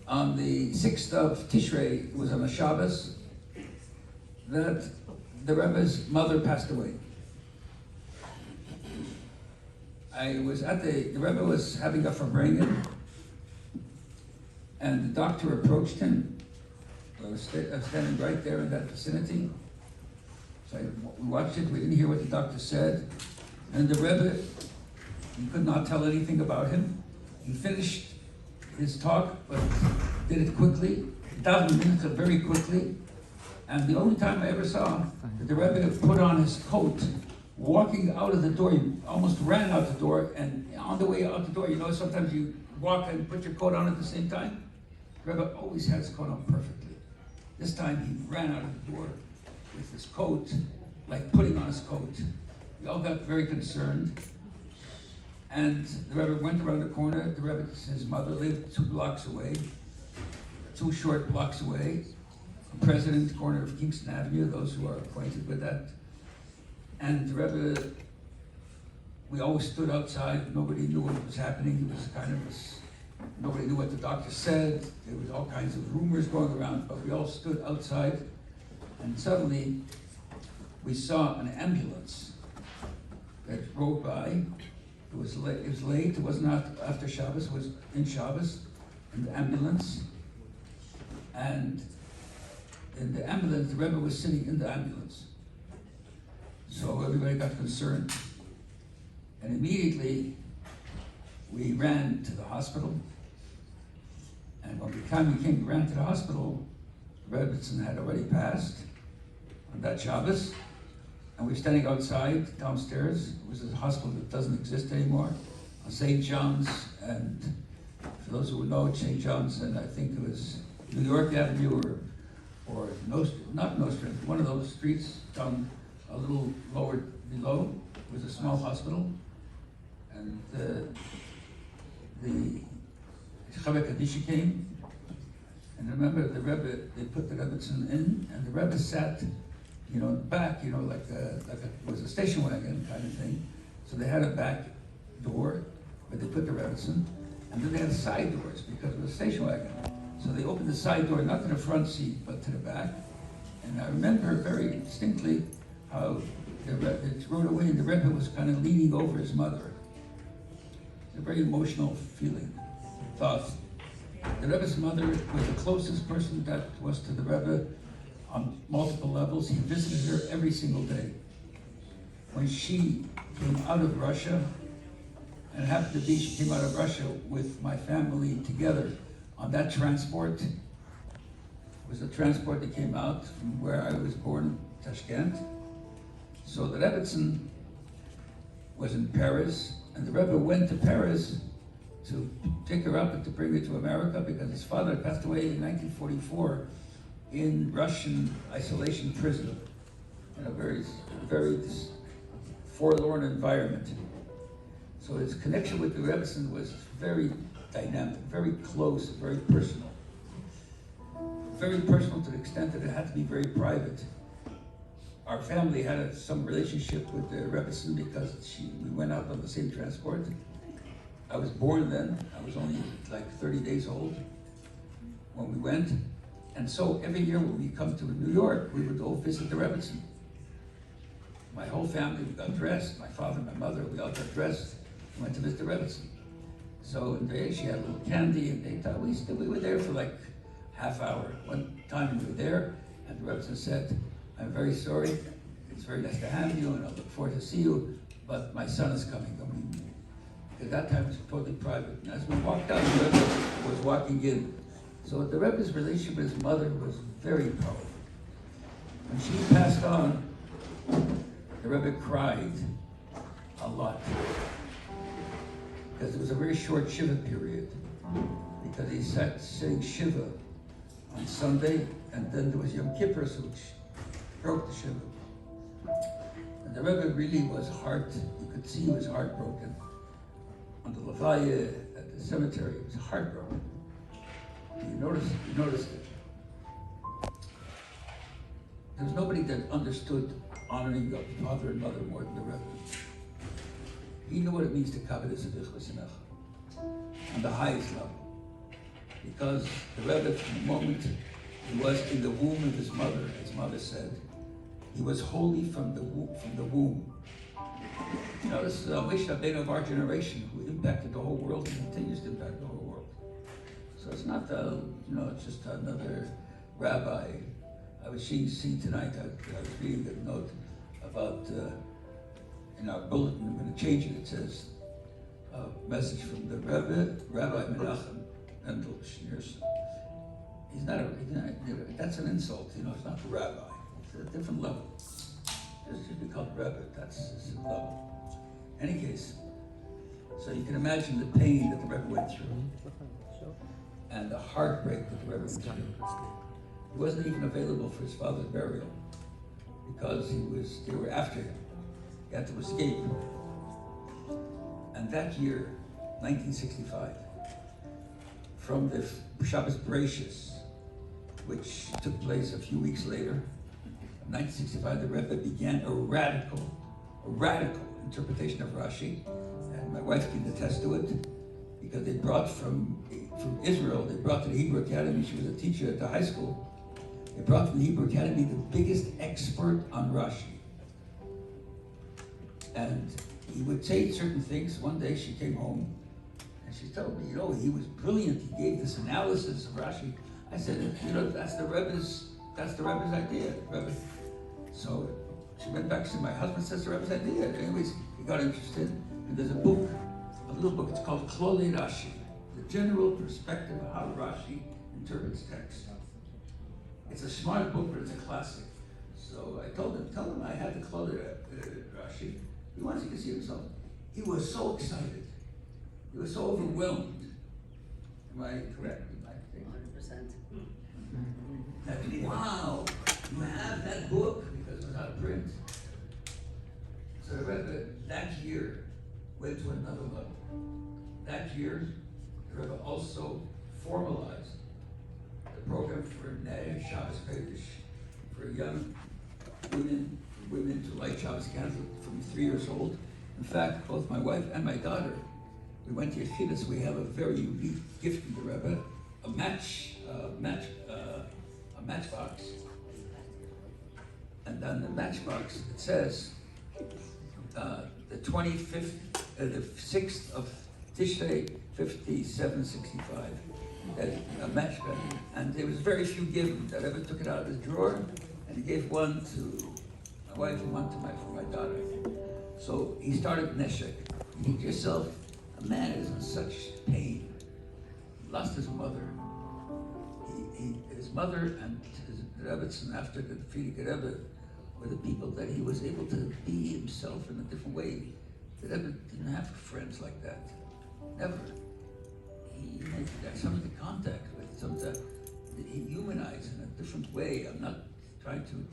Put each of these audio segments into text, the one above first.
On the 6th of Tishrei, it was on a Shabbos, that the Rebbe's mother passed away. I was at the Rebbe was having a farbrengen, and the doctor approached him. I was standing right there in that vicinity. So we watched it, we didn't hear what the doctor said. And the Rebbe, he could not tell anything about him. He finished his talk, but did it quickly, 1,000 minutes very quickly. And the only time I ever saw that the Rebbe put on his coat, walking out of the door, he almost ran out the door, and on the way out the door, you know, sometimes you walk and put your coat on at the same time. The Rebbe always had his coat on perfectly. This time he ran out of the door with his coat, like putting on his coat. We all got very concerned. And the Rebbe went around the corner. The Rebbe, his mother lived 2 blocks away, 2 short blocks away. The President, corner of Kingston Avenue, those who are acquainted with that. And the Rebbe, we always stood outside. Nobody knew what was happening. It was kind of nobody knew what the doctor said. There was all kinds of rumors going around, but we all stood outside. And suddenly, we saw an ambulance that rode by. It was late, it was not after Shabbos, it was in Shabbos, in the ambulance. And in the ambulance, the Rebbe was sitting in the ambulance. So everybody got concerned. And immediately, we ran to the hospital. And by the time we ran to the hospital, Rebbetzin had already passed on that Shabbos. And we were standing outside, downstairs. It was a hospital that doesn't exist anymore, on St. John's, and for those who know St. John's, and I think it was New York Avenue or not Nostrand, one of those streets down a little lower below, was a small hospital. And the Chavek Kadisha came, and I remember the Rebbe, they put the Rebbetzin in, and the Rebbe sat, you know, back, you know, like it was a station wagon kind of thing. So they had a back door where they put the Rebbetzin, and then they had side doors because it was a station wagon. So they opened the side door, not to the front seat, but to the back. And I remember very distinctly how it rode away, and the Rebbe was kind of leaning over his mother. It's a very emotional feeling, thought. The Rebbe's mother was the closest person that was to the Rebbe on multiple levels. He visited her every single day. When she came out of Russia, and it happened to be she came out of Russia with my family together on that transport, was a transport that came out from where I was born, Tashkent. So the Rebbetzin was in Paris, and the Rebbe went to Paris to pick her up and to bring her to America because his father passed away in 1944 in Russian isolation prison in a very, very forlorn environment. So his connection with the Rebbetzin was very dynamic, very close, very personal. Very personal to the extent that it had to be very private. Our family had some relationship with the Rebbetzin because we went out on the same transport. I was born then. I was only like 30 days old when we went. And so every year when we come to New York, we would go visit the Rebbetzin. My whole family, we got dressed. My father, my mother, we all got dressed and went to visit the Rebbetzin. So in the she had a little candy, and they thought we were there for like half hour. One time we were there, and the Rebbetzin said, "I'm very sorry. It's very nice to have you, and I look forward to see you, but my son is coming." At that time, it was totally private. And as we walked out, the Rebbe was walking in. So the Rebbe's relationship with his mother was very powerful. When she passed on, the Rebbe cried a lot. Because it was a very short Shiva period. Because he sat saying Shiva on Sunday, and then there was Yom Kippur, which broke the Shiva. And the Rebbe really was you could see he was heartbroken. On the Levaya at the cemetery, he was heartbroken. You noticed it. There was nobody that understood honoring the father and mother more than the Rebbe. He knew what it means to covet his on the highest level. Because the Rebbe, from the moment he was in the womb of his mother said, he was holy from the womb. You know, this is a Moshe Rabbeinu of our generation who impacted the whole world and continues to impact the whole world. So it's not, it's just another rabbi. I was seeing tonight, I was reading a note about, in our bulletin, I'm going to change it, it says, a message from the Rebbe, Rabbi Menachem Mendel Schneerson. That's an insult, it's not the rabbi. It's a different level. It should be called Rebbe, that's his level. In any case, so you can imagine the pain that the Rebbe went through and the heartbreak that the Rebbe went through. He wasn't even available for his father's burial because they were after him. He had to escape. And that year, 1965, from the Shabbos Bereshis, which took place a few weeks later, in 1965, the Rebbe began a radical interpretation of Rashi, and my wife can attest to it, because they brought from Israel, they brought to the Hebrew Academy, she was a teacher at the high school, they brought from the Hebrew Academy the biggest expert on Rashi. And he would say certain things. One day she came home, and she told me, he was brilliant, he gave this analysis of Rashi. I said, that's the Rebbe's idea. Rebbe. So she went back, she said, my husband says the Rebbe's idea. Anyways, he got interested, and there's a little book, it's called Klolei Rashi, the general perspective of how Rashi interprets text. It's a smart book, but it's a classic. So I told him, tell him I had the Klolei Rashi. He wanted to see himself. He was so excited. He was so overwhelmed. Am I correct? 100%. Wow, you have that book, because it was out of print. So the Rebbe that year went to another level. That year, the Rebbe also formalized the program for Neh Shabbos Kodesh for young women to light Shabbos candles from 3 years old. In fact, both my wife and my daughter, we went to Yechidus. We have a very unique gift from the Rebbe, a matchbox. And on the matchbox, it says, the 25th, the 6th of Tishrei, 5765. A matchbox. And there was very few given. The Rebbe took it out of his drawer, and he gave one to my wife and one to my daughter. So he started Neshek. Think to yourself, a man is in such pain. He lost his mother. his mother and his Rebbetzin after the Friedrich Rebbe were the people that he was able to be himself in a different way. The Rebbe didn't have friends like that. Never. He got some of the contact with, some of the, he humanized in a different way. I'm not trying to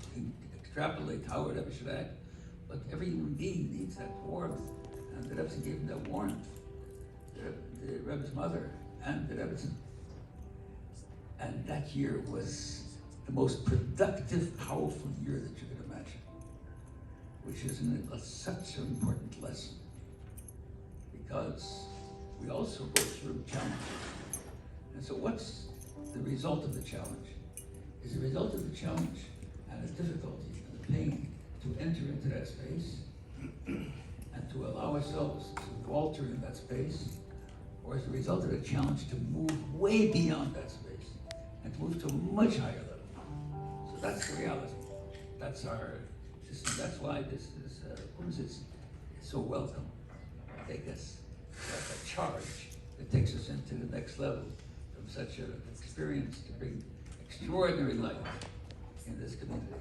extrapolate how a Rebbe should act, but every human being needs that warmth, and the Rebbe gave him that warmth. The Rebbe's mother and the Rebbe's. And that year was the most productive, powerful year that you could imagine, which is such an important lesson, because we also go through challenges. And so what's the result of the challenge? Is the result of the challenge and the difficulty and the pain to enter into that space and to allow ourselves to falter in that space, or is the result of the challenge to move way beyond that space and to move to a much higher level? So that's the reality. That's our system. That's why this Kumzitz is so welcome. Take us like a charge that takes us into the next level from such an experience to bring extraordinary light in this community.